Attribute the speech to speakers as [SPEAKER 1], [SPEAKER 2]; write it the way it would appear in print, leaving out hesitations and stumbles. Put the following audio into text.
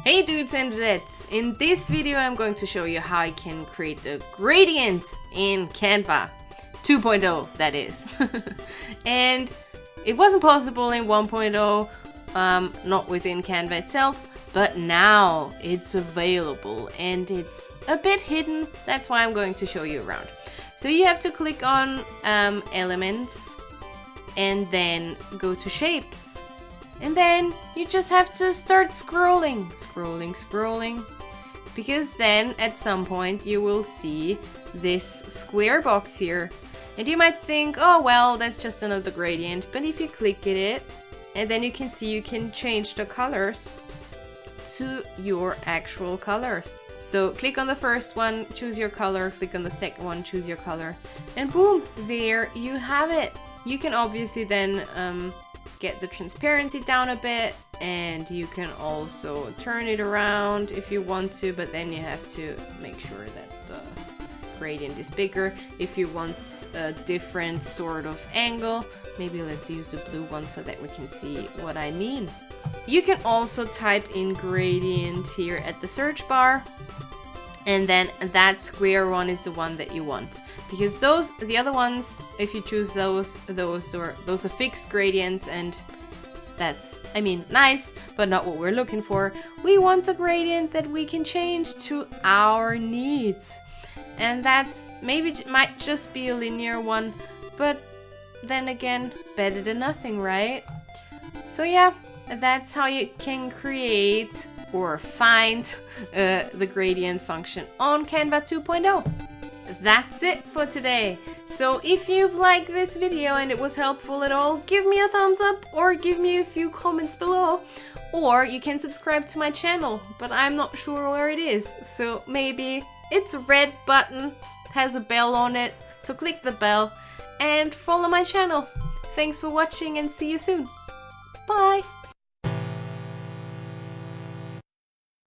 [SPEAKER 1] Hey dudes and dudettes, in this video I'm going to show you how I can create a gradient in Canva 2.0, that is. And it wasn't possible in 1.0, not within Canva itself, but now it's available and it's a bit hidden. That's why I'm going to show you around. So you have to click on elements and then go to shapes. And then you just have to start scrolling, because then at some point you will see this square box here. And you might think, oh well, that's just another gradient. But if you click at it, and then you can see you can change the colors to your actual colors. So click on the first one, choose your color, click on the second one, choose your color, and boom, there you have it. You can obviously then get the transparency down a bit, and you can also turn it around if you want to, but then you have to make sure that the gradient is bigger. If you want a different sort of angle, maybe let's use the blue one so that we can see what I mean. You can also type in gradient here at the search bar, and then that square one is the one that you want, because the other ones, if you choose those are fixed gradients, and that's, I mean, nice, but not what we're looking for. We want a gradient that we can change to our needs, and that's might just be a linear one, but then again, better than nothing, right? So yeah, that's how you can create or find the gradient function on Canva 2.0. That's it for today. So if you've liked this video and it was helpful at all, give me a thumbs up or give me a few comments below. Or you can subscribe to my channel, but I'm not sure where it is. So maybe it's a red button, has a bell on it. So click the bell and follow my channel. Thanks for watching and see you soon. Bye!